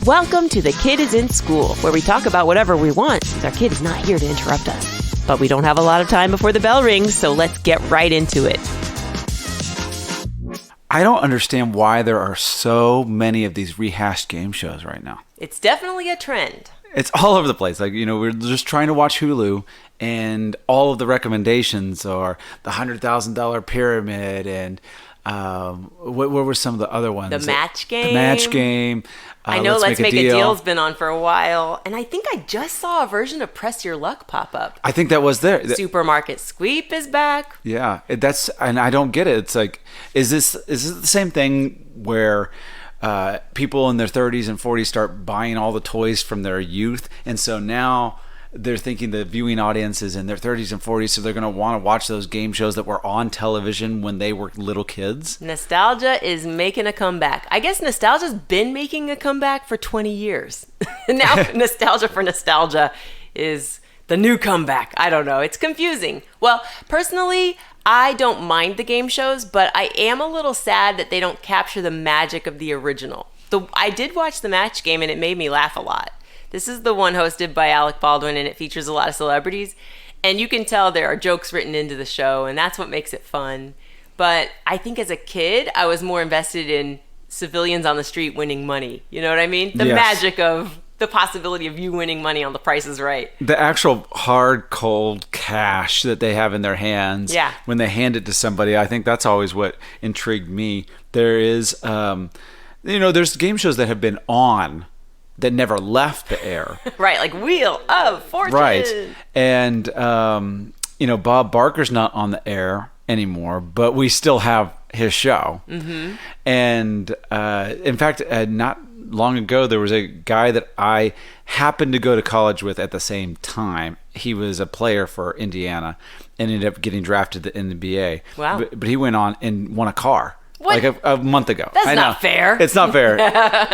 Welcome to The Kid is in School, where we talk about whatever we want since our kid is not here to interrupt us. But we don't have a lot of time before the bell rings, so let's get right into it. I don't understand why there are so many of these rehashed game shows right now. It's definitely a trend. It's all over the place. Like, we're just trying to watch Hulu, and all of the recommendations are the $100,000 Pyramid, and what were some of the other ones? The Match Game. The Match Game. I know Let's Make a Deal's been on for a while, and I think I just saw a version of Press Your Luck pop up. I think that was there. Supermarket Sweep is back. Yeah, and I don't get it. It's like, is this the same thing where people in their 30s and 40s start buying all the toys from their youth, and so now they're thinking the viewing audience is in their 30s and 40s, so they're going to want to watch those game shows that were on television when they were little kids? Nostalgia is making a comeback. I guess nostalgia's been making a comeback for 20 years. Now nostalgia for nostalgia is the new comeback. I don't know. It's confusing. Well, personally, I don't mind the game shows, but I am a little sad that they don't capture the magic of the original. I did watch The Match Game, and it made me laugh a lot. This is the one hosted by Alec Baldwin, and it features a lot of celebrities. And you can tell there are jokes written into the show, and that's what makes it fun. But I think as a kid, I was more invested in civilians on the street winning money. You know what I mean? The magic of the possibility of you winning money on The Price is Right. The actual hard, cold cash that they have in their hands when they hand it to somebody, I think that's always what intrigued me. There is, there's game shows that have been on that never left the air. Right, like Wheel of Fortune. Right. And, Bob Barker's not on the air anymore, but we still have his show. Mm-hmm. And, in fact, not long ago, there was a guy that I happened to go to college with at the same time. He was a player for Indiana and ended up getting drafted in the NBA. Wow. But he went on and won a car. What? Like a month ago. That's not fair. It's not fair.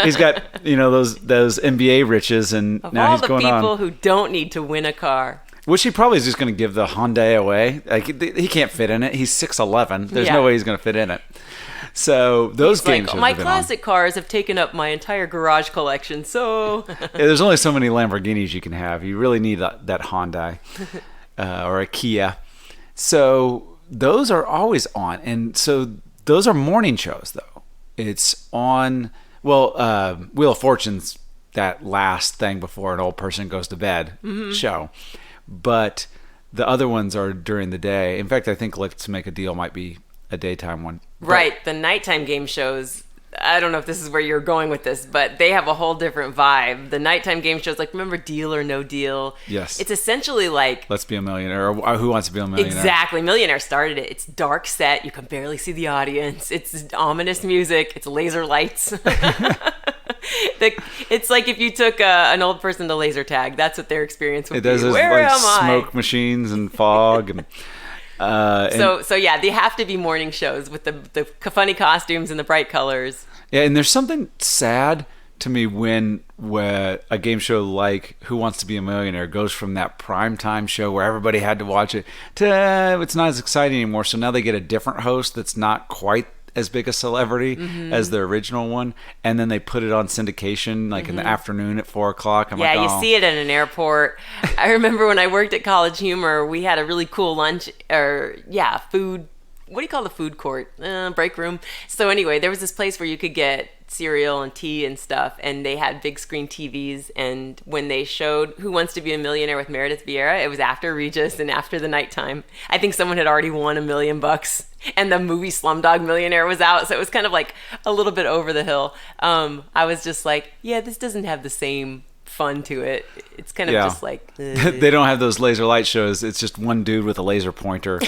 He's got, those NBA riches, and of now he's going on. All the people who don't need to win a car. Which he probably is just going to give the Hyundai away. Like, he can't fit in it. He's 6'11". There's no way he's going to fit in it. So those game shows my have been classic cars have taken up my entire garage collection, so... There's only so many Lamborghinis you can have. You really need that Hyundai or a Kia. So those are always on. And so those are morning shows, though. It's on, Wheel of Fortune's that last thing before an old person goes to bed show. But the other ones are during the day. In fact, I think Let's Make a Deal might be a daytime one. Right. The nighttime game shows, I don't know if this is where you're going with this, but they have a whole different vibe. The nighttime game shows, like, remember Deal or No Deal? Yes. It's essentially like... Let's Be a Millionaire, or Who Wants to Be a Millionaire? Exactly. Millionaire started it. It's dark set. You can barely see the audience. It's ominous music. It's laser lights. It's like if you took an old person to laser tag. That's what their experience would be. It does. Where am I? Smoke machines and fog and... So yeah, they have to be morning shows with the funny costumes and the bright colors. Yeah, and there's something sad to me when a game show like Who Wants to Be a Millionaire goes from that primetime show where everybody had to watch it to it's not as exciting anymore. So now they get a different host that's not quite as big a celebrity as the original one, and then they put it on syndication like in the afternoon at 4:00. You see it in an airport. I remember when I worked at College Humor, we had a really cool lunch food. What do you call the food court? Break room. So anyway, there was this place where you could get cereal and tea and stuff, and they had big screen TVs, and when they showed Who Wants to Be a Millionaire with Meredith Vieira, it was after Regis and after the nighttime. I think someone had already won $1 million, and the movie Slumdog Millionaire was out, so it was kind of like a little bit over the hill. I was just like, this doesn't have the same fun to it. It's kind of just like... They don't have those laser light shows. It's just one dude with a laser pointer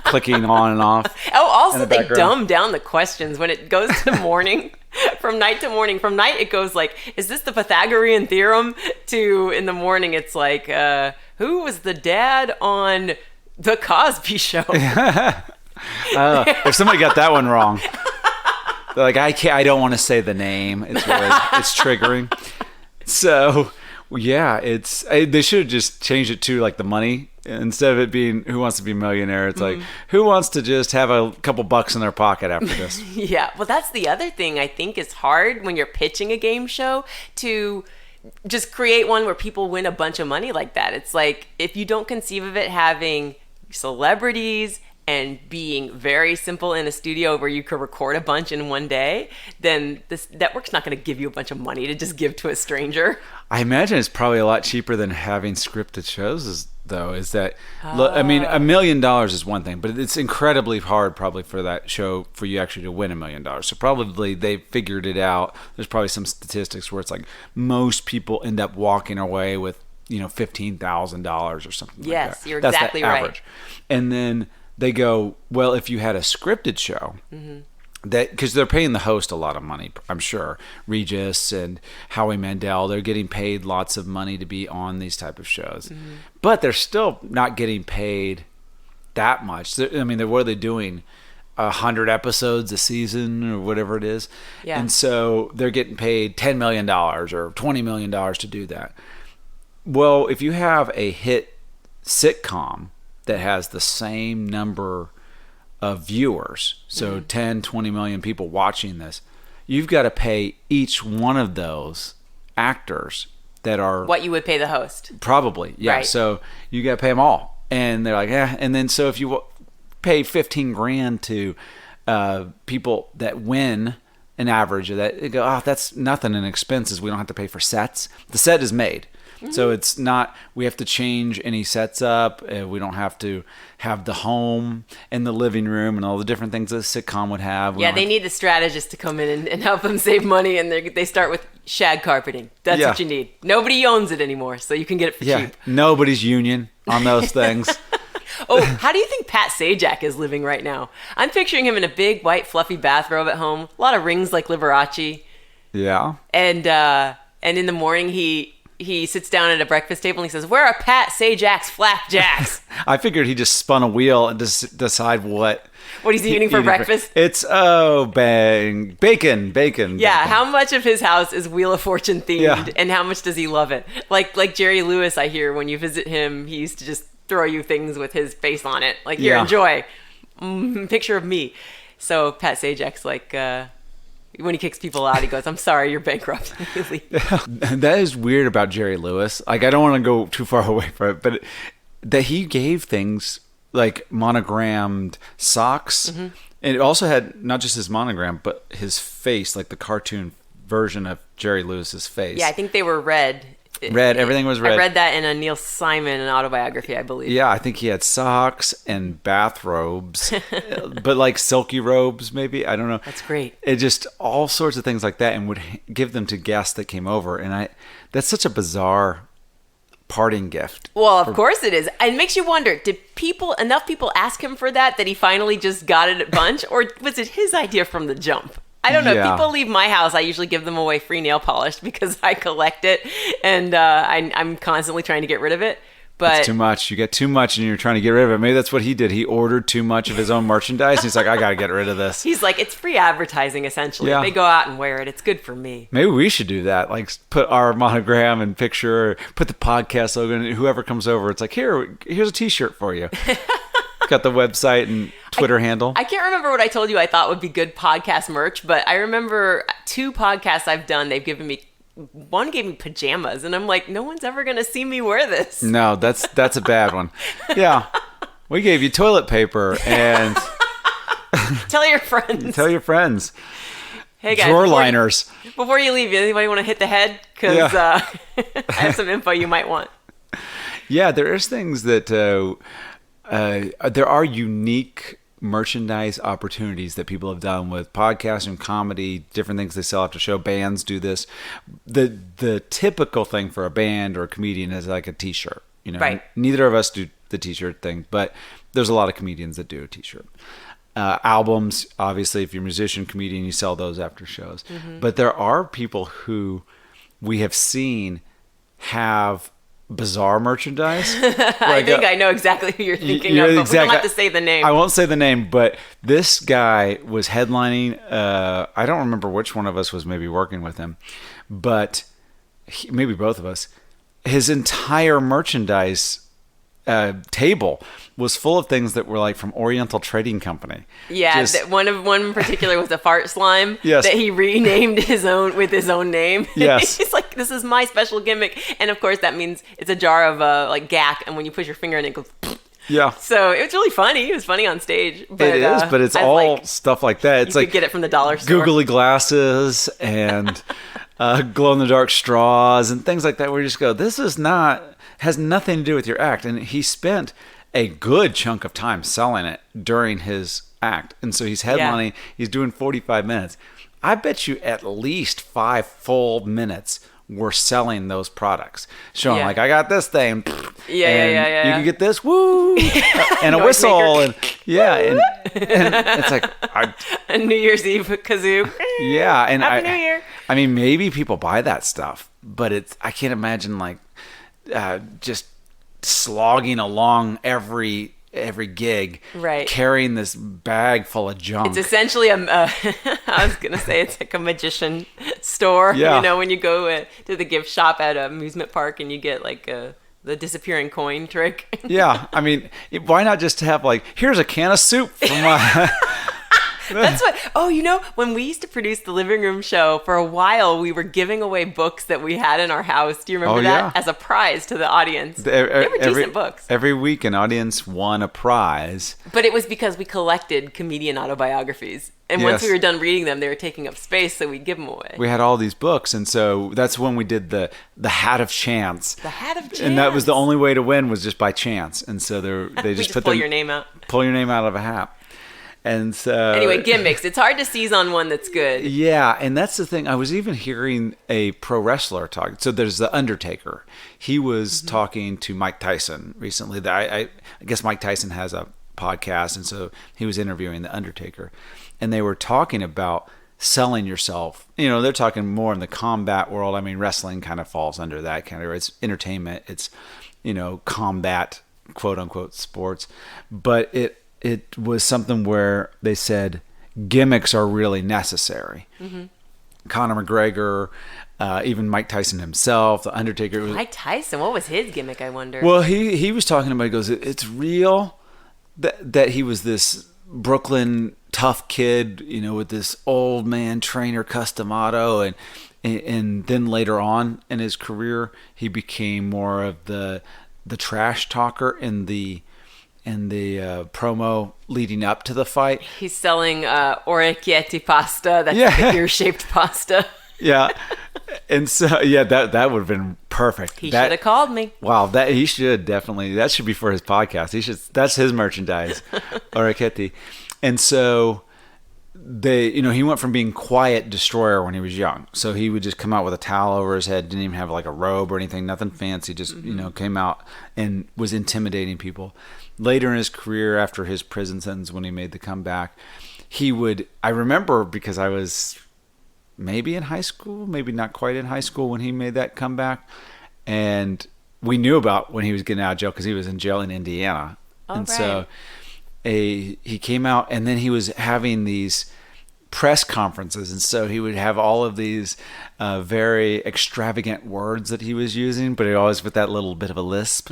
clicking on and off. Oh, also they dumb down the questions when it goes to morning. From night to morning. From night, it goes like, is this the Pythagorean theorem? To in the morning, it's like, who was the dad on The Cosby Show? If somebody got that one wrong, they're like, I don't want to say the name. It's triggering. So, yeah, they should have just changed it to like the money Instead of it being Who Wants to Be a Millionaire, it's like, who wants to just have a couple bucks in their pocket after this? Yeah, well, that's the other thing I think is hard when you're pitching a game show, to just create one where people win a bunch of money like that. It's like, if you don't conceive of it having celebrities and being very simple in a studio where you could record a bunch in one day, then this network's not going to give you a bunch of money to just give to a stranger. I imagine it's probably a lot cheaper than having scripted shows, is that, I mean, $1 million is one thing, but it's incredibly hard probably for that show for you actually to win $1 million. So probably they figured it out. There's probably some statistics where it's like most people end up walking away with, $15,000 or something Yes, like that. you're That's exactly the right. average. And then they go, well, if you had a scripted show, that, because they're paying the host a lot of money, I'm sure. Regis and Howie Mandel, they're getting paid lots of money to be on these type of shows, but they're still not getting paid that much. What are they doing? 100 episodes a season or whatever it is, and so they're getting paid $10 million or $20 million to do that. Well, if you have a hit sitcom that has the same number of viewers, so 10, 20 million people watching this, you've got to pay each one of those actors that are What you would pay the host. probably, yeah. Right. So you got to pay them all, and they're like, yeah. And then so if you pay $15,000 to people that win an average of that, they go, oh, that's nothing in expenses. We don't have to pay for sets. The set is made. So it's not, we have to change any sets up. We don't have to have the home and the living room and all the different things that a sitcom would have. Yeah, they need the strategist to come in and help them save money, and they start with shag carpeting. That's what you need. Nobody owns it anymore, so you can get it for cheap. Nobody's union on those things. Oh, how do you think Pat Sajak is living right now? I'm picturing him in a big, white, fluffy bathrobe at home, a lot of rings like Liberace. Yeah. And in the morning, he sits down at a breakfast table and he says, "Where are Pat Sajak's flapjacks?" I figured he just spun a wheel and just decide what he's eating for breakfast. It's bacon. Yeah, how much of his house is Wheel of Fortune themed, and how much does he love it? Like Jerry Lewis, I hear when you visit him, he used to just throw you things with his face on it. Like, here, enjoy. Picture of me. So Pat Sajak's like, when he kicks people out, he goes, "I'm sorry, you're bankrupt." That is weird about Jerry Lewis. Like, I don't want to go too far away from it, but that he gave things like monogrammed socks. And it also had not just his monogram, but his face, like the cartoon version of Jerry Lewis's face. Yeah, I think they were red. Everything was red. I read that in a Neil Simon autobiography, I believe. Yeah, I think he had socks and bathrobes, but like silky robes, maybe. I don't know. That's great. It just all sorts of things like that, and would give them to guests that came over. And that's such a bizarre parting gift. Well, of course it is. It makes you wonder, did enough people ask him for that he finally just got it at bunch, or was it his idea from the jump? I don't know. Yeah. If people leave my house, I usually give them away free nail polish because I collect it, and I'm constantly trying to get rid of it. But it's too much. You get too much, and you're trying to get rid of it. Maybe that's what he did. He ordered too much of his own merchandise. He's like, I got to get rid of this. He's like, it's free advertising, essentially. Yeah. They go out and wear it. It's good for me. Maybe we should do that. Like, put our monogram and picture, or put the podcast logo, and whoever comes over, it's like, here's a T-shirt for you. Got the website and Twitter handle. I can't remember what I told you I thought would be good podcast merch, but I remember 2 podcasts I've done, they've given me, one gave me pajamas, and I'm like, no one's ever going to see me wear this. No, that's a bad one. Yeah. We gave you toilet paper and... Tell your friends. Tell your friends. Hey guys. Drawer liners. Before you leave, anybody want to hit the head? Because I have some info you might want. Yeah, there is things that... there are unique merchandise opportunities that people have done with podcasting, comedy, different things they sell after show. Bands do this. The typical thing for a band or a comedian is like a T-shirt. Right. Neither of us do the T-shirt thing, but there's a lot of comedians that do a T-shirt. Albums, obviously, if you're a musician, comedian, you sell those after shows. But there are people who we have seen have bizarre merchandise. I think I know exactly who you're thinking of, but we don't have to say the name. I won't say the name, but this guy was headlining. I don't remember which one of us was maybe working with him, but maybe both of us. His entire merchandise table was full of things that were like from Oriental Trading Company. Yeah, one in particular was a fart slime Yes. that he renamed his own with his own name. Yes. He's like, this is my special gimmick. And of course that means it's a jar of like gack, and when you push your finger in it goes Yeah. So it was really funny. It was funny on stage. But, It is, but it's all stuff like that. It's you like could get it from the dollar store. googly glasses and glow-in-the-dark straws and things like that, where you just go, this is has nothing to do with your act. And he spent a good chunk of time selling it during his act. And so he's headlining, he's doing 45 minutes. I bet you at least 5 full minutes were selling those products, showing like, I got this thing. Yeah. You can get this, woo, and a Noise whistle, maker. and it's like a New Year's Eve kazoo. yeah, and Happy New Year. I mean, maybe people buy that stuff, but I can't imagine like just slogging along every gig, right, carrying this bag full of junk. It's essentially I was gonna say it's like a magician store. Yeah. You know, when you go to the gift shop at an amusement park and you get like the disappearing coin trick. Yeah, I mean, why not just have like, here's a can of soup from my. That's what, when we used to produce the living room show, for a while we were giving away books that we had in our house. Do you remember that? Yeah. As a prize to the audience. They were decent books. Every week an audience won a prize. But it was because we collected comedian autobiographies. And once we were done reading them, they were taking up space, so we'd give them away. We had all these books, and so that's when we did the Hat of Chance. The Hat of Chance. And that was the only way to win, was just by chance. And so they just pull your name out. Pull your name out of a hat. And so anyway, gimmicks. It's hard to seize on one that's good. Yeah, and that's the thing. I was even hearing a pro wrestler talk. So there's the Undertaker. He was talking to Mike Tyson recently. I guess Mike Tyson has a podcast, and so he was interviewing the Undertaker, and they were talking about selling yourself. They're talking more in the combat world. I mean, wrestling kind of falls under that category. It's entertainment. It's combat, quote unquote, sports, but it was something where they said gimmicks are really necessary. Mm-hmm. Conor McGregor, even Mike Tyson himself, The Undertaker. Mike Tyson, what was his gimmick, I wonder? Well, he was talking about, he goes, it's real that he was this Brooklyn tough kid, with this old man trainer custom auto, and then later on in his career, he became more of the trash talker in the promo leading up to the fight. He's selling orecchietti pasta. That's the ear-shaped pasta. Yeah. And so, that would have been perfect. He should have called me. Wow, he should definitely. That should be for his podcast. That's his merchandise, orecchietti. And so he went from being quiet destroyer when he was young. So he would just come out with a towel over his head, didn't even have like a robe or anything, nothing fancy, just, came out and was intimidating people. Later in his career, after his prison sentence, when he made the comeback, I remember, because I was maybe in high school, maybe not quite in high school when he made that comeback. And we knew about when he was getting out of jail, because he was in jail in Indiana. So he came out, and then he was having these press conferences, and so he would have all of these very extravagant words that he was using, but always with that little bit of a lisp,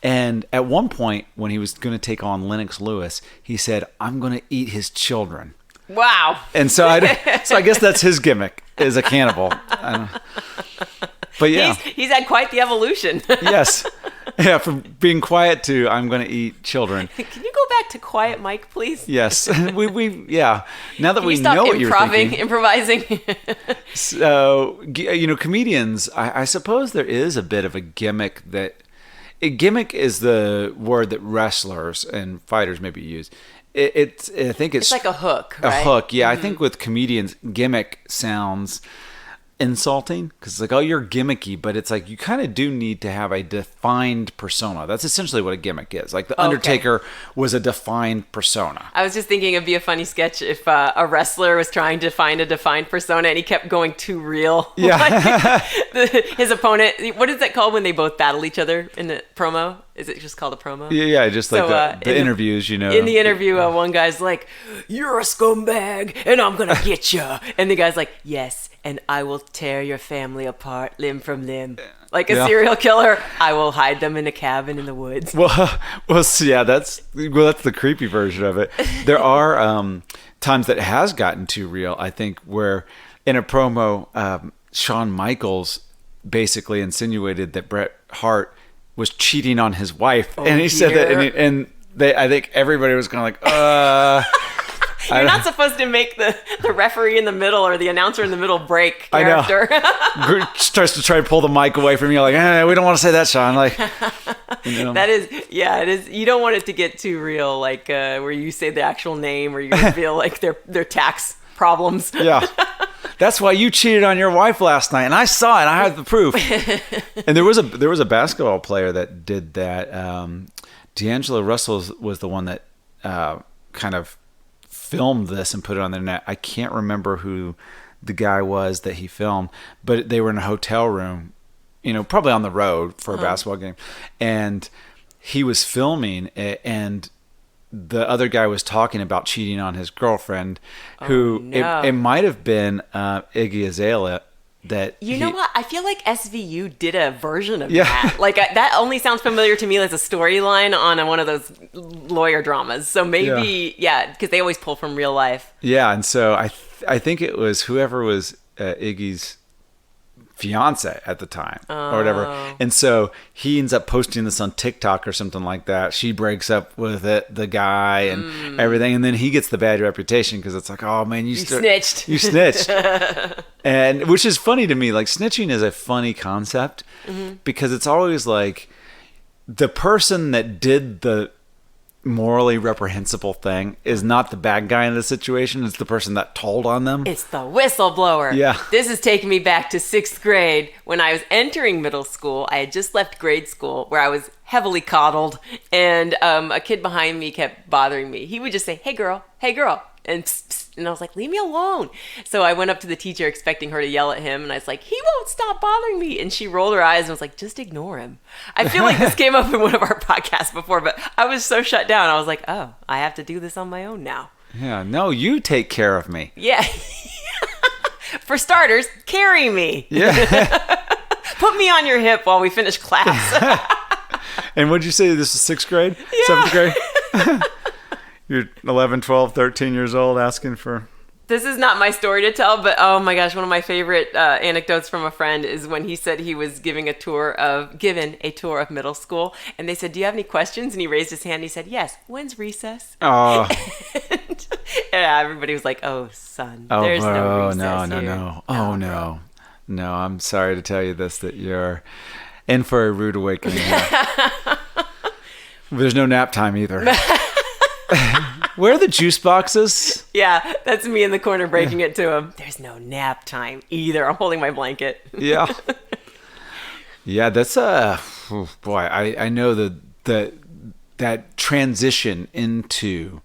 And at one point, when he was going to take on Lennox Lewis, he said, "I'm going to eat his children." Wow! And so I guess that's his gimmick, is a cannibal. But yeah, he's had quite the evolution. Yes. Yeah, from being quiet to I'm going to eat children. Can you go back to quiet Mike, please? Yes. Yeah. Now that Can we you stop know what you're thinking. improvising. So, comedians, I suppose there is a bit of a gimmick a gimmick is the word that wrestlers and fighters maybe use. I think it's like a hook, right? A hook, yeah. Mm-hmm. I think with comedians, gimmick sounds insulting, because it's like, oh, you're gimmicky, but it's like you kind of do need to have a defined persona. That's essentially what a gimmick is. Like the Undertaker was a defined persona. I was just thinking it'd be a funny sketch if a wrestler was trying to find a defined persona and he kept going too real. Yeah. His opponent, what is that called when they both battle each other in the promo? Is it just called a promo? Yeah, just like So, the interviews, you know. In the interview, one guy's like, "You're a scumbag, and I'm gonna get you." And the guy's like, "Yes, and I will tear your family apart, limb from limb, like a serial killer. I will hide them in a cabin in the woods." Well, so yeah, that's the creepy version of it. There are times that it has gotten too real, I think, where in a promo, Shawn Michaels basically insinuated that Bret Hart was cheating on his wife, and he said that, and I think everybody was kind of like, You're not supposed to make the referee in the middle or the announcer in the middle break character. I know. Starts to try to pull the mic away from you, like, we don't want to say that, Shawn. Like, you know. That is, yeah, it is. You don't want it to get too real, like where you say the actual name or you reveal like their tax problems. Yeah. That's why you cheated on your wife last night, and I saw it. I have the proof. And there was a basketball player that did that. D'Angelo Russell was the one that kind of filmed this and put it on the net. I can't remember who the guy was that he filmed, but they were in a hotel room, probably on the road for a basketball game, and he was filming it, and the other guy was talking about cheating on his girlfriend, who it might have been Iggy Azalea. You know what? I feel like SVU did a version of that. Like that only sounds familiar to me as a storyline on one of those lawyer dramas. So maybe, because they always pull from real life. Yeah, and so I think it was whoever was Iggy's fiance at the time or whatever, and so he ends up posting this on TikTok or something like that. She breaks up with the guy and everything, and then he gets the bad reputation because it's like, oh man, you snitched. You snitched. And which is funny to me. Like, snitching is a funny concept because it's always like the person that did the morally reprehensible thing is not the bad guy in the situation. It's the person that told on them. It's the whistleblower. Yeah. This is taking me back to 6th grade when I was entering middle school. I had just left grade school where I was heavily coddled, and a kid behind me kept bothering me. He would just say, "Hey girl, hey girl." And psst, psst. And I was like, "Leave me alone." So I went up to the teacher expecting her to yell at him, and I was like, "He won't stop bothering me." And she rolled her eyes and was like, "Just ignore him." I feel like this came up in one of our podcasts before, but I was so shut down. I was like, oh, I have to do this on my own now. Yeah, no, you take care of me. Yeah. For starters, carry me. Yeah. Put me on your hip while we finish class. And what'd you say? This is 6th grade? Yeah. 7th grade? You're 11, 12, 13 years old asking for... This is not my story to tell, but oh my gosh, one of my favorite anecdotes from a friend is when he said he was given a tour of middle school, and they said, "Do you have any questions?" And he raised his hand and he said, "Yes. When's recess?" Oh. and everybody was like, "Oh, son, there's no recess here." No. Oh, no. No, I'm sorry to tell you this, that you're in for a rude awakening here. There's no nap time either. Where are the juice boxes? Yeah, that's me in the corner breaking it to him. There's no nap time either. I'm holding my blanket. Yeah. Yeah, that's boy, I know that transition into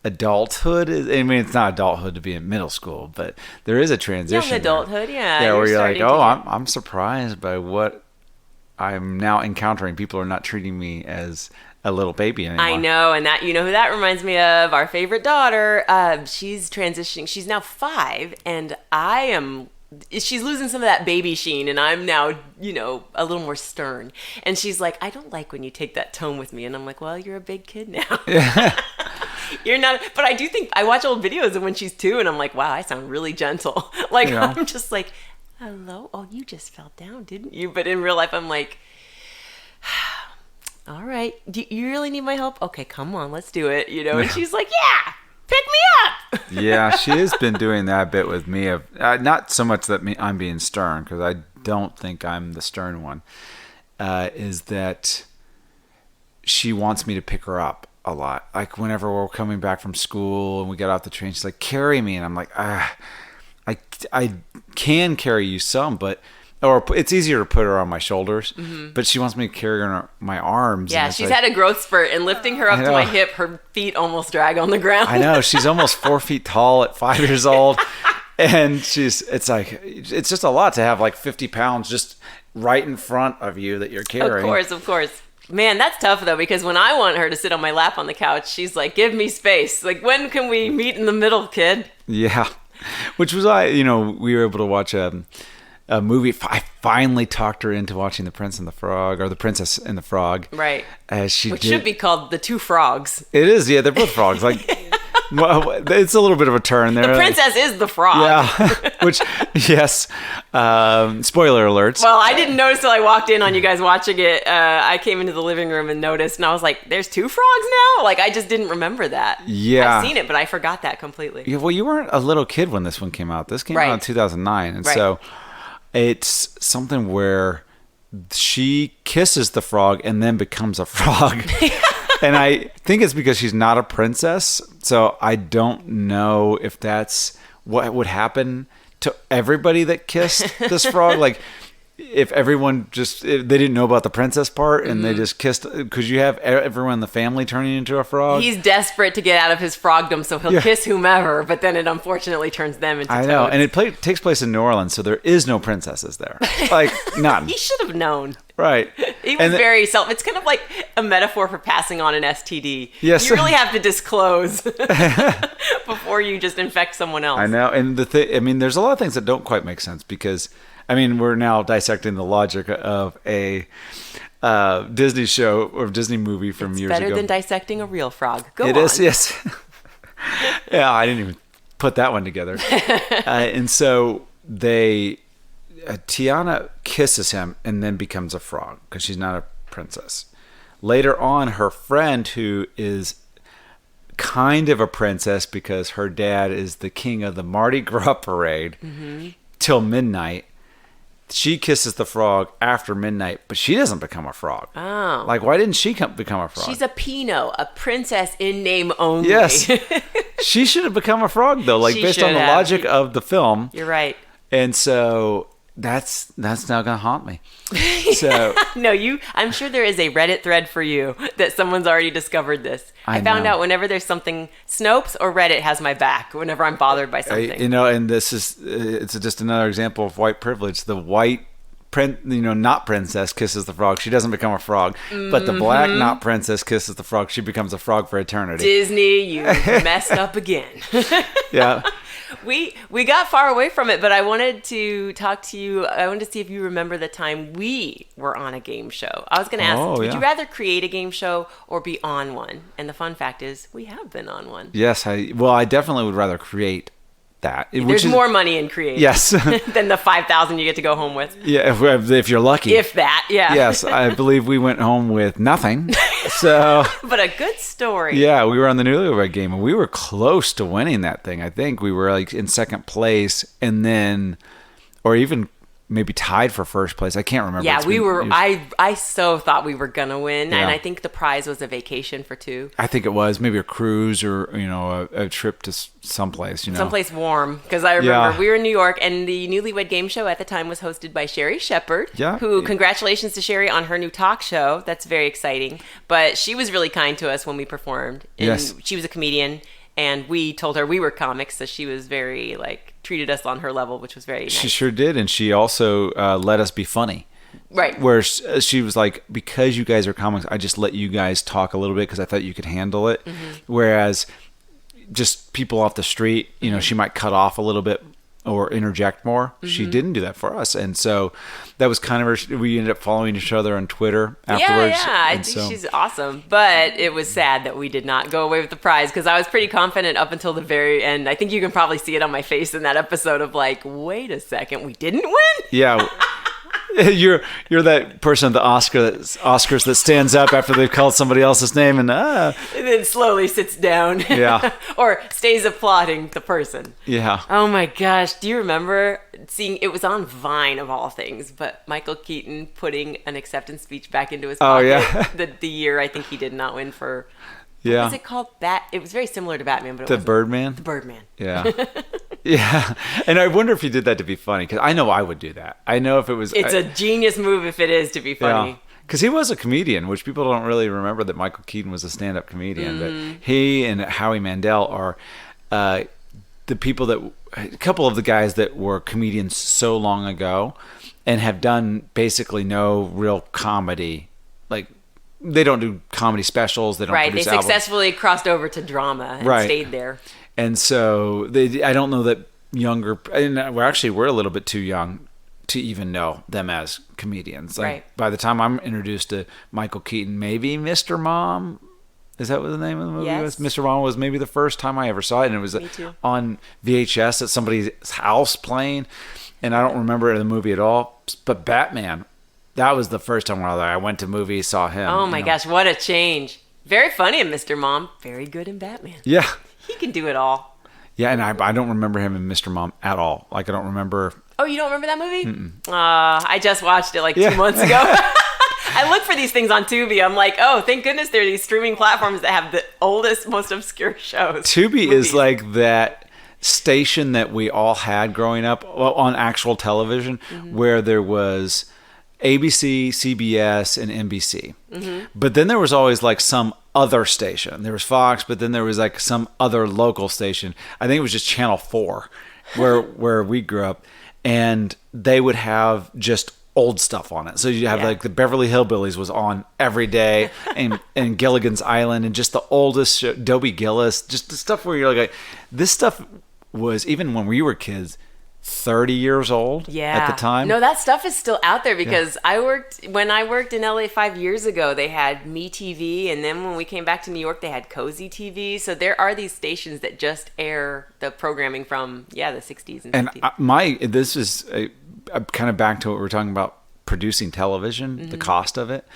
adulthood is, I mean, it's not adulthood to be in middle school, but there is a transition. Young adulthood, yeah. Yeah, where you're like, oh, I'm surprised by what I'm now encountering. People are not treating me as a little baby anymore. I know, and that, who that reminds me of? Our favorite daughter. She's transitioning. She's now 5, and she's losing some of that baby sheen, and I'm now, a little more stern. And she's like, "I don't like when you take that tone with me." And I'm like, "Well, you're a big kid now." You're not, but I do think I watch old videos of when she's 2, and I'm like, wow, I sound really gentle. Like, I'm just like, "Hello? Oh, you just fell down, didn't you?" But in real life, I'm like, "All right, do you really need my help? Okay, come on, let's do it." And she's like, "Yeah, pick me up." Yeah, she has been doing that a bit with me. Of not so much that I'm being stern, because I don't think I'm the stern one. Is that she wants me to pick her up a lot. Like whenever we're coming back from school and we get off the train, she's like, "Carry me," and I'm like, I can carry you some, or it's easier to put her on my shoulders, but she wants me to carry her on my arms. Yeah, she's had a growth spurt, and lifting her up to my hip, her feet almost drag on the ground. I know. She's almost 4 feet tall at 5 years old, and it's just a lot to have like 50 pounds just right in front of you that you're carrying. Of course. Man, that's tough though, because when I want her to sit on my lap on the couch, she's like, "Give me space. Like, when can we meet in the middle, kid?" Yeah, which was why we were able to watch a movie. I finally talked her into watching The Prince and the Frog, or The Princess and the Frog. Right. Which should be called The Two Frogs. It is, yeah. They're both frogs. Like, well, it's a little bit of a turn there. The princess is the frog. Yeah. Which, yes. Spoiler alerts. Well, I didn't notice till I walked in on you guys watching it. I came into the living room and noticed, and I was like, "There's two frogs now?" Like, I just didn't remember that. Yeah. I've seen it, but I forgot that completely. Yeah, well, you weren't a little kid when this one came out. This came out in 2009, and Right. so it's something where she kisses the frog and then becomes a frog. And I think it's because she's not a princess. So I don't know if that's what would happen to everybody that kissed this frog. Like, if everyone if they didn't know about the princess part and they just kissed, because you have everyone in the family turning into a frog. He's desperate to get out of his frogdom, so he'll kiss whomever, but then it unfortunately turns them into I know. toads. And it takes place in New Orleans, so there is no princesses there. Like, none. He should have known. Right. He was very it's kind of like a metaphor for passing on an STD. Yes. You really have to disclose before you just infect someone else. I know. And there's a lot of things that don't quite make sense because, we're now dissecting the logic of a Disney show or Disney movie from years ago. Better than dissecting a real frog. Go on. It is, yes. Yeah, I didn't even put that one together. And so Tiana kisses him and then becomes a frog because she's not a princess. Later on, her friend, who is kind of a princess because her dad is the king of the Mardi Gras parade till midnight, she kisses the frog after midnight, but she doesn't become a frog. Oh. Like, why didn't she become a frog? She's a Pinot, a princess in name only. Yes. She should have become a frog, though, like, based on the logic of the film. You're right. And so that's now going to haunt me. So No, I'm sure there is a Reddit thread for you that someone's already discovered this. I found out whenever there's something, Snopes or Reddit has my back whenever I'm bothered by something. And this is, it's just another example of white privilege. The white not princess kisses the frog. She doesn't become a frog. But the black not princess kisses the frog. She becomes a frog for eternity. Disney, you messed up again. Yeah. We got far away from it, but I wanted to talk to you. I wanted to see if you remember the time we were on a game show. I was going to ask, would you rather create a game show or be on one? And the fun fact is, we have been on one. Yes, I definitely would rather create that. There's more money in creating. Yes. than the $5,000 you get to go home with. Yeah, if you're lucky. If that, yeah. Yes, I believe we went home with nothing. So, but a good story. Yeah, we were on the Newlywed Game, and we were close to winning that thing. I think we were like in second place, and then, or even maybe tied for first place. I can't remember. Yeah, we were. I so thought we were gonna win, and I think the prize was a vacation for two. I think it was maybe a cruise or a trip to someplace. Someplace warm, because I remember we were in New York, and the Newlywed Game Show at the time was hosted by Sherry Shepherd. Yeah. Who, congratulations to Sherry on her new talk show. That's very exciting. But she was really kind to us when we performed. And yes. She was a comedian. And we told her we were comics, so she was very, treated us on her level, which was very nice. She sure did, and she also let us be funny. Right. Where she was like, because you guys are comics, I just let you guys talk a little bit because I thought you could handle it. Mm-hmm. Whereas just people off the street, she might cut off a little bit or interject more. Mm-hmm. She didn't do that for us. And so that was kind of we ended up following each other on Twitter afterwards. Yeah, I think she's awesome. But it was sad that we did not go away with the prize because I was pretty confident up until the very end. I think you can probably see it on my face in that episode of wait a second, we didn't win? Yeah. You're that person at the Oscars that stands up after they've called somebody else's name and then slowly sits down. Yeah. Or stays applauding the person. Yeah. Oh my gosh. Do you remember seeing, it was on Vine of all things, but Michael Keaton putting an acceptance speech back into his pocket. Oh, yeah. the year I think he did not win for, yeah. what was it called? It was very similar to Batman, but it wasn't. Birdman? The Birdman. Yeah. Yeah. And I wonder if he did that to be funny, because I know I would do that. I know if it was... It's a genius move if it is to be funny. Yeah. Because he was a comedian, which people don't really remember that Michael Keaton was a stand-up comedian. Mm-hmm. But he and Howie Mandel are the people that... A couple of the guys that were comedians so long ago and have done basically no real comedy, they don't do comedy specials. They don't Right. They produce albums. successfully crossed over to drama and Right. stayed there. And so I don't know that younger, and we're a little bit too young to even know them as comedians. Like, Right. by the time I'm introduced to Michael Keaton, maybe Mr. Mom. Is that what the name of the movie Yes. was? Mr. Mom was maybe the first time I ever saw it, and it was Me too. on VHS at somebody's house playing, and I don't remember the movie at all. But Batman, that was the first time I went to movies, saw him. Oh my gosh, what a change. Very funny in Mr. Mom. Very good in Batman. Yeah. He can do it all. Yeah, and I don't remember him in Mr. Mom at all. Like, I don't remember. Oh, you don't remember that movie? I just watched it like Yeah. 2 months ago. I look for these things on Tubi. I'm like, oh, thank goodness there are these streaming platforms that have the oldest, most obscure shows. Tubi Movies. is like that station that we all had growing up on actual television, where there was ABC, CBS, and NBC. But then there was always like some other station. There was Fox, but then there was like some other local station. I think it was just Channel 4 where we grew up. And they would have just old stuff on it. So you have like the Beverly Hillbillies was on every day, and Gilligan's Island, and just the oldest show, Dobie Gillis, just the stuff where you're like, this stuff was, even when we were kids, 30 years old at the time. No, that stuff is still out there because when I worked in LA 5 years ago, they had Me TV, and then when we came back to New York, they had Cozy TV. So there are these stations that just air the programming from the 60s and 50s. This is kind of back to what we were talking about, producing television, the cost of it,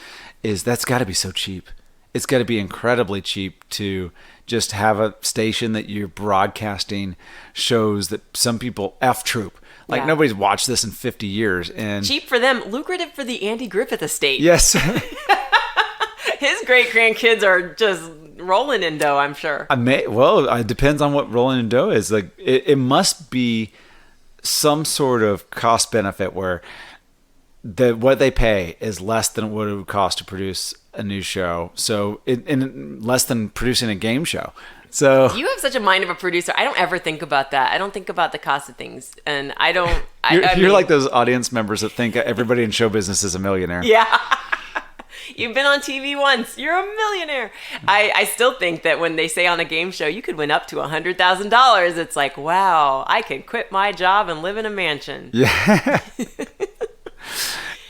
is that's got to be so cheap. It's got to be incredibly cheap to just have a station that you're broadcasting shows that some people F-troop. Like, nobody's watched this in 50 years. And cheap for them, lucrative for the Andy Griffith estate. yes. His great-grandkids are just rolling in dough, I'm sure. It depends on what rolling in dough is. Like, it must be some sort of cost benefit where what they pay is less than what it would cost to produce a new show. So in less than producing a game show. So You have such a mind of a producer. I don't ever think about that. I don't think about the cost of things, and I don't. you're like those audience members that think everybody in show business is a millionaire. Yeah. You've been on TV once. You're a millionaire. I still think that when they say on a game show you could win up to $100,000, it's like, wow, I could quit my job and live in a mansion. Yeah.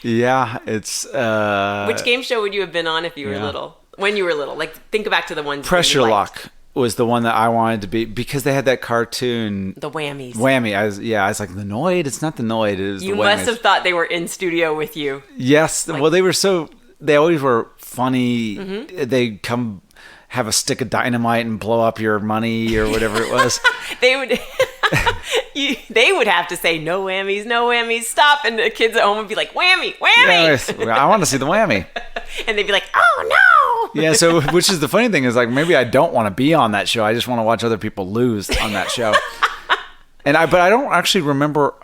Yeah, it's Which game show would you have been on if you were little? When you were little, like think back to the ones. Pressure you liked. Lock was the one that I wanted to be, because they had that cartoon. The Whammies. Whammy. I was like, the Noid? It's not the Noid. It is You the Whammies. must have thought they were in studio with you. Yes. Well, they always were funny. They come have a stick of dynamite and blow up your money or whatever it was. They would. They would have to say no whammies, stop, and the kids at home would be like, whammy. Yes, I want to see the Whammy. And they'd be like, oh no. Yeah, so which is the funny thing is, like, maybe I don't want to be on that show. I just want to watch other people lose on that show. But I don't actually remember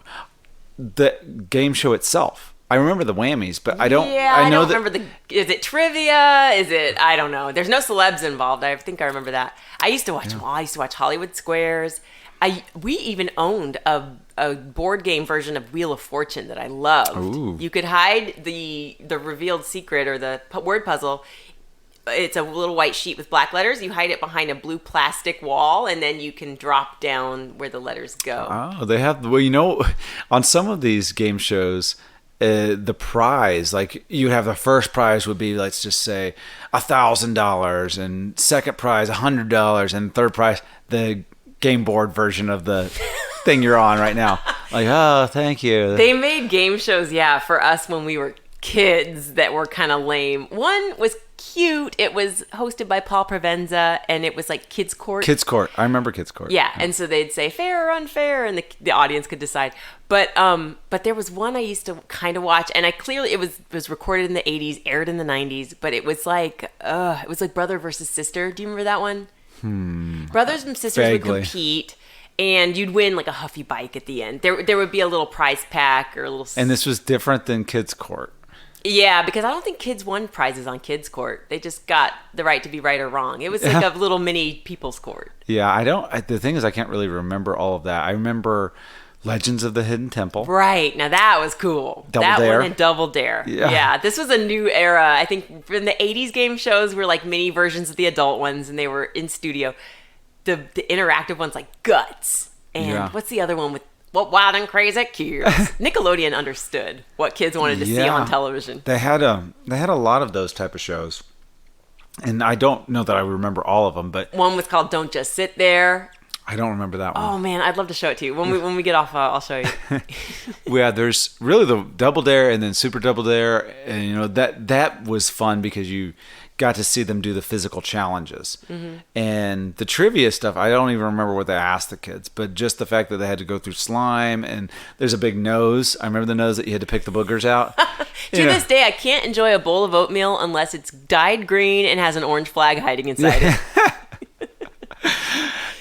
the game show itself. I remember the Whammies, but I don't. Yeah, I don't remember is it trivia? Is it? I don't know. There's no celebs involved. I think I remember that. I used to watch them all. I used to watch Hollywood Squares. We even owned a board game version of Wheel of Fortune that I loved. Ooh. You could hide the revealed secret or the word puzzle. It's a little white sheet with black letters. You hide it behind a blue plastic wall, and then you can drop down where the letters go. Oh, they have. Well, on some of these game shows, the prize, like, you have the first prize would be, let's just say, $1,000, and second prize $100, and third prize the game board version of the thing you're on right now. Like, oh, thank you. They made game shows, for us when we were kids that were kind of lame. One was cute. It was hosted by Paul Provenza, and it was like Kids Court. Kids Court. I remember Kids Court. Yeah, and so they'd say fair or unfair, and the audience could decide. But there was one I used to kind of watch, and it was recorded in the 80s, aired in the 90s, but it was like brother versus sister. Do you remember that one? Brothers and sisters Vaguely. would compete, and you'd win like a Huffy bike at the end. There would be a little prize pack or a little. And this was different than Kids Court. Yeah, because I don't think kids won prizes on Kids Court. They just got the right to be right or wrong. It was like a little mini People's Court. Yeah, the thing is, I can't really remember all of that. I remember Legends of the Hidden Temple. Right. Now that was cool. Double that Dare. one and Double Dare. Yeah. This was a new era. I think in the 80s game shows were like mini versions of the adult ones and they were in studio. The interactive ones like Guts. And what's the other one with What Wild and Crazy Kids? Nickelodeon understood what kids wanted to see on television. They had a lot of those type of shows. And I don't know that I remember all of them, but one was called Don't Just Sit There. I don't remember that one. Oh man, I'd love to show it to you. When we get off, I'll show you. Yeah, there's really the Double Dare and then Super Double Dare, and you know that was fun because you got to see them do the physical challenges. And the trivia stuff, I don't even remember what they asked the kids, but just the fact that they had to go through slime and there's a big nose. I remember the nose that you had to pick the boogers out. To this day, I can't enjoy a bowl of oatmeal unless it's dyed green and has an orange flag hiding inside it.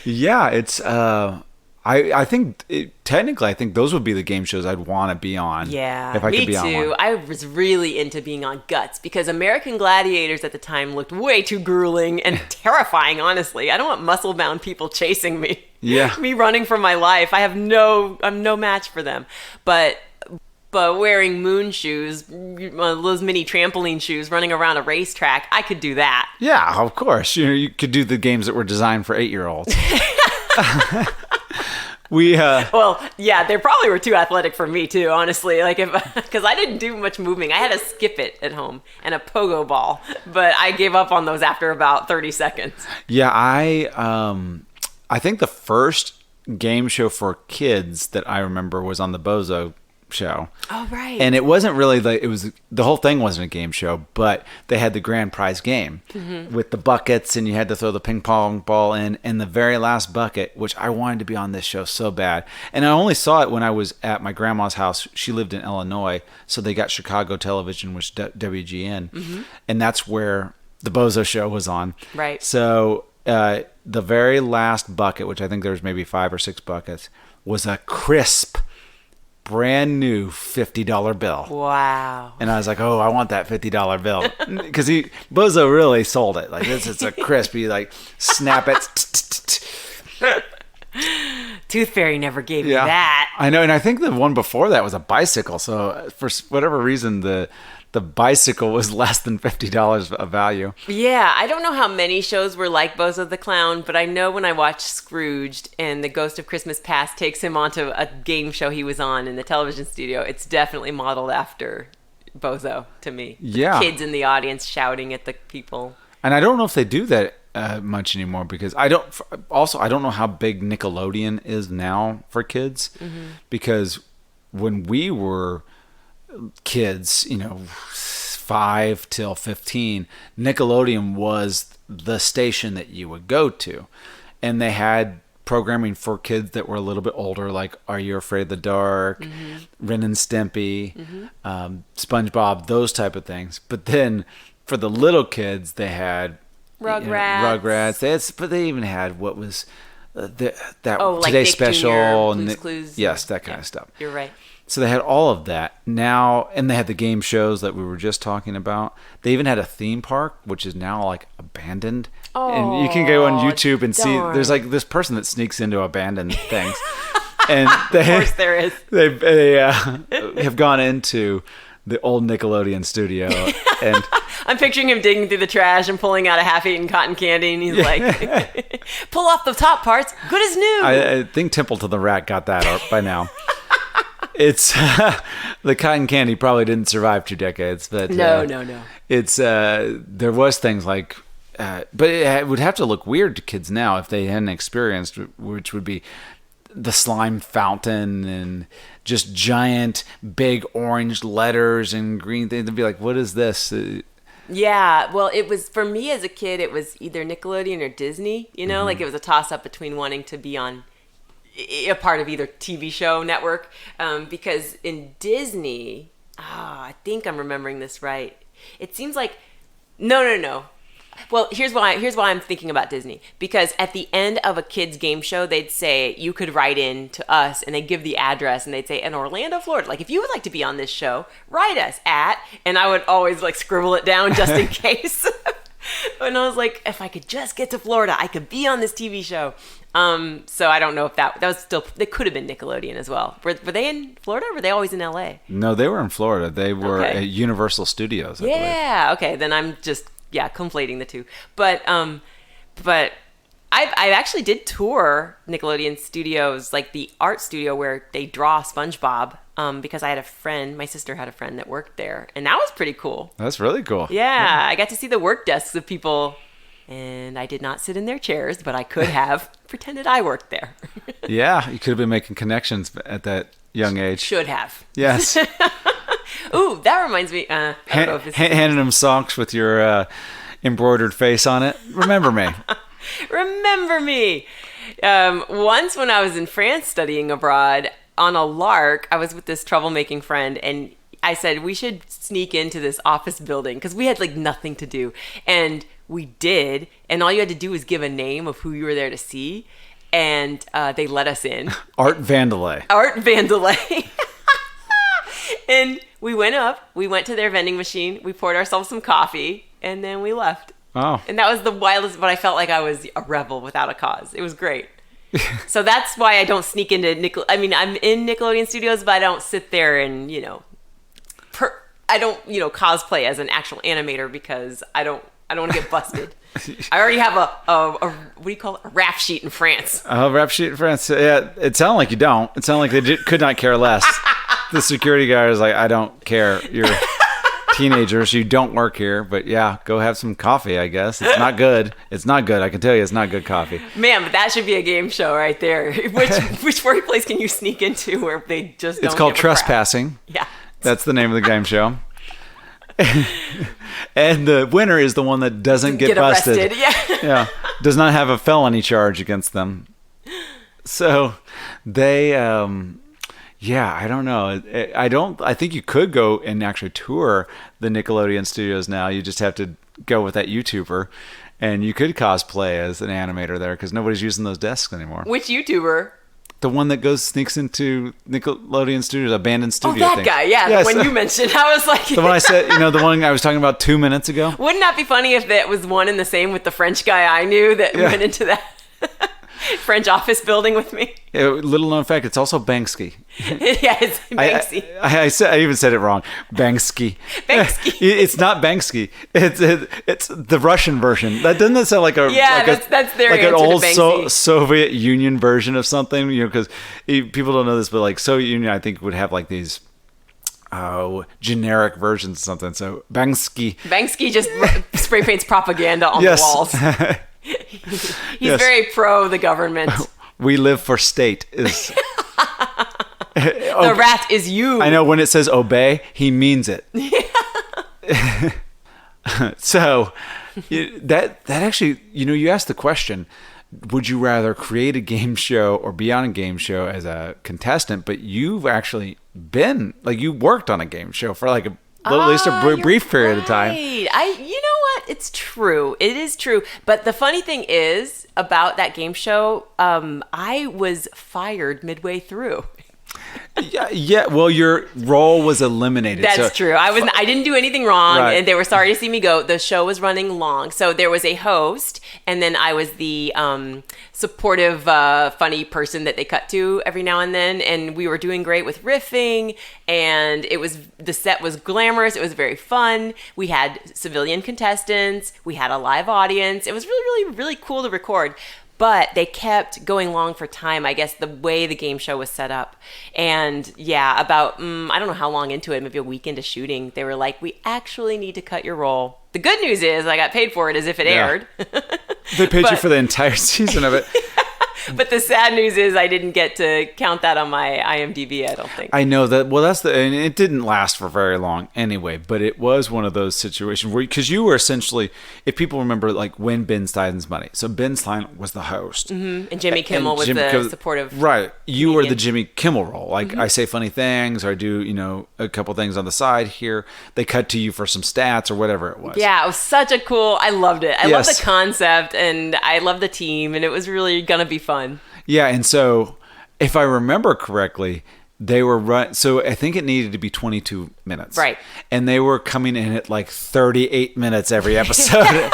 Yeah, it's I think technically I think those would be the game shows I'd want to be on. Yeah, if I me could be too. on one. I was really into being on Guts because American Gladiators at the time looked way too grueling and terrifying. Honestly, I don't want muscle-bound people chasing me. Yeah, me running for my life. I'm no match for them. But wearing moon shoes, those mini trampoline shoes, running around a racetrack, I could do that. Yeah, of course. You could do the games that were designed for 8-year-olds. Well, yeah, they probably were too athletic for me too, honestly. Like because I didn't do much moving. I had a skip it at home and a pogo ball, but I gave up on those after about 30 seconds. Yeah, I think the first game show for kids that I remember was on the Bozo show. Oh, right. And it wasn't really the whole thing wasn't a game show, but they had the grand prize game with the buckets and you had to throw the ping pong ball in, and the very last bucket, which I wanted to be on this show so bad. And I only saw it when I was at my grandma's house. She lived in Illinois, so they got Chicago television, which WGN. And that's where the Bozo show was on. Right. So the very last bucket, which I think there was maybe 5 or 6 buckets, was a crisp brand new $50 bill. Wow. And I was like, oh, I want that $50 bill. Because Bozo really sold it. Like, it's a crispy, like, snap it. Tooth Fairy never gave me that. I know. And I think the one before that was a bicycle. So for whatever reason, the bicycle was less than $50 of value. Yeah, I don't know how many shows were like Bozo the Clown, but I know when I watched Scrooged and the Ghost of Christmas Past takes him onto a game show he was on in the television studio, it's definitely modeled after Bozo to me. Yeah. Kids in the audience shouting at the people. And I don't know if they do that much anymore because I don't know how big Nickelodeon is now for kids because when we were kids, 5 till 15, Nickelodeon was the station that you would go to, and they had programming for kids that were a little bit older, like Are You Afraid of the Dark, Ren and Stimpy, SpongeBob, those type of things. But then for the little kids, they had Rugrats. But they even had what was that like Today's Nick Special, Jr., Blue's Clues. Yes, that kind of stuff. You're right. So they had all of that now, and they had the game shows that we were just talking about. They even had a theme park, which is now like abandoned. Oh, and you can go on YouTube and see. darn. There's like this person that sneaks into abandoned things, and they, Of course there is. They have gone into the old Nickelodeon studio, and I'm picturing him digging through the trash and pulling out a half-eaten cotton candy, and he's like, "Pull off the top parts, good as new." I think Templeton the Rat got that by now. It's the cotton candy probably didn't survive 2 decades, but no. It's there was things like, but it would have to look weird to kids now if they hadn't experienced, which would be the slime fountain and just giant big orange letters and green things. They'd be like, "What is this?" Yeah, well, it was for me as a kid. It was either Nickelodeon or Disney. Like it was a toss-up between wanting to be on a part of either TV show network, because in Disney, I think I'm remembering this right. It seems like no. Well, here's why I'm thinking about Disney, because at the end of a kids game show, they'd say you could write in to us, and they'd give the address, and they'd say in Orlando, Florida, like if you would like to be on this show, write us at, and I would always like scribble it down just in case. And I was like, if I could just get to Florida, I could be on this TV show. So I don't know if that was still, they could have been Nickelodeon as well. Were they in Florida or were they always in LA? No, they were in Florida. They were Okay. at Universal Studios, I believe. Yeah. Okay. Then I'm just, conflating the two. But I actually did tour Nickelodeon Studios, like the art studio where they draw SpongeBob, because I had a friend, my sister had a friend that worked there, and that was pretty cool. That's really cool. Yeah, I got to see the work desks of people, and I did not sit in their chairs, but I could have pretended I worked there. Yeah, you could have been making connections at that young age. Should have. Yes. Ooh, that reminds me. I don't know if this Handing them socks with your embroidered face on it. Remember me. Remember me. Once when I was in France studying abroad on a lark, I was with this troublemaking friend, and I said we should sneak into this office building because we had like nothing to do, and we did. And all you had to do was give a name of who you were there to see, and they let us in. Art Vandelay. Art Vandelay. And we went up. We went to their vending machine. We poured ourselves some coffee, and then we left. Oh. And that was the wildest, but I felt like I was a rebel without a cause. It was great. So that's why I don't sneak into I'm in Nickelodeon Studios, but I don't sit there and, I don't, cosplay as an actual animator because I don't want to get busted. I already have a what do you call it? A rap sheet in France. Oh, rap sheet in France. Yeah, it sounded like you don't. It sounded like they could not care less. The security guy was like, I don't care. You're teenagers. You don't work here. But yeah, go have some coffee, I guess. It's not good. It's not good. I can tell you it's not good coffee. Man, but that should be a game show right there. Which workplace can you sneak into where they just don't It's called give a crap? trespassing. Yeah. That's the name of the game show. And the winner is the one that doesn't get busted. Arrested. Yeah. Yeah. Does not have a felony charge against them. So they, I don't know. I think you could go and actually tour the Nickelodeon studios now. You just have to go with that YouTuber, and you could cosplay as an animator there because nobody's using those desks anymore. Which YouTuber? The one that sneaks into Nickelodeon studios, abandoned studio. Oh, that thing. guy. Yeah. Yes. The one you mentioned. I was like, The one I said, the one I was talking about 2 minutes ago. wouldn't that be funny if that was one and the same with the French guy I knew that went into that French office building with me? Yeah, little known fact, it's also Banksy. Yeah, it's Banksy. I even said it wrong. Banksy. Banksy. It's not Banksy. It's the Russian version. Doesn't that sound like a that's their like answer an old to Banksy. Soviet Union version of something? Because people don't know this, but like Soviet Union, I think would have like these generic versions of something. So Banksy. Banksy just spray paints propaganda on Yes. the walls. He's Yes. very pro the government. We live for state is. The rat is you. I know when it says obey, he means it. So that actually, you asked the question, would you rather create a game show or be on a game show as a contestant? But you've actually been, like, you worked on a game show for like at least a brief period of time. You know what? It's true. It is true. But the funny thing is about that game show, I was fired midway through. Yeah. Well, your role was eliminated. That's true. I didn't do anything wrong, Right. and they were sorry to see me go. The show was running long, so there was a host, and then I was the supportive, funny person that they cut to every now and then. And we were doing great with riffing, and the set was glamorous. It was very fun. We had civilian contestants. We had a live audience. It was really, really, really cool to record. But they kept going long for time, I guess, the way the game show was set up. And yeah, about, I don't know how long into it, maybe a week into shooting, they were like, we actually need to cut your role. The good news is I got paid for it as if it aired. They paid you for the entire season of it. But the sad news is I didn't get to count that on my IMDb, I don't think. I know that. Well, and it didn't last for very long anyway, but it was one of those situations where, because you were essentially, if people remember, like when Ben Stein's Money. So Ben Stein was the host. Mm-hmm. And Jimmy Kimmel was the supportive. Right. You comedian. were the Jimmy Kimmel role. Like I say funny things or I do, a couple things on the side here. They cut to you for some stats or whatever it was. Yeah, it was such a cool, I loved it. I loved Yes. the concept and I loved the team and it was really going to be fun. Yeah, and so if I remember correctly, they were so I think it needed to be 22 minutes. Right. And they were coming in at like 38 minutes every episode.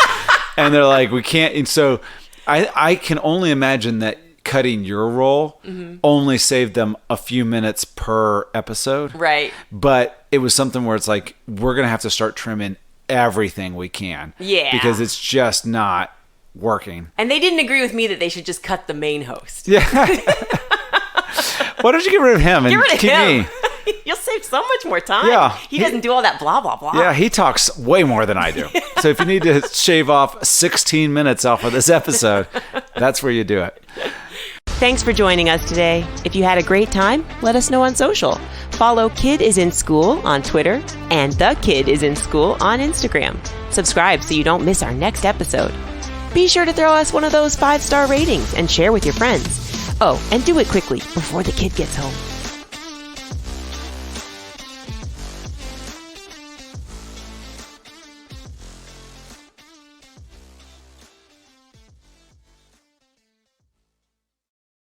And they're like, we can't. And so I can only imagine that cutting your role only saved them a few minutes per episode. Right. But it was something where it's like, we're going to have to start trimming everything we can. Yeah. Because it's just not working. And they didn't agree with me that they should just cut the main host. Yeah. Why don't you get rid of him and Get rid of keep him. me? You'll save so much more time. Yeah. He doesn't do all that blah, blah, blah. Yeah, he talks way more than I do. So if you need to shave off 16 minutes off of this episode, that's where you do it. Thanks for joining us today. If you had a great time, let us know on social. Follow Kid is in School on Twitter and The Kid is in School on Instagram. Subscribe so you don't miss our next episode. Be sure to throw us one of those 5-star ratings and share with your friends. Oh, and do it quickly before the kid gets home.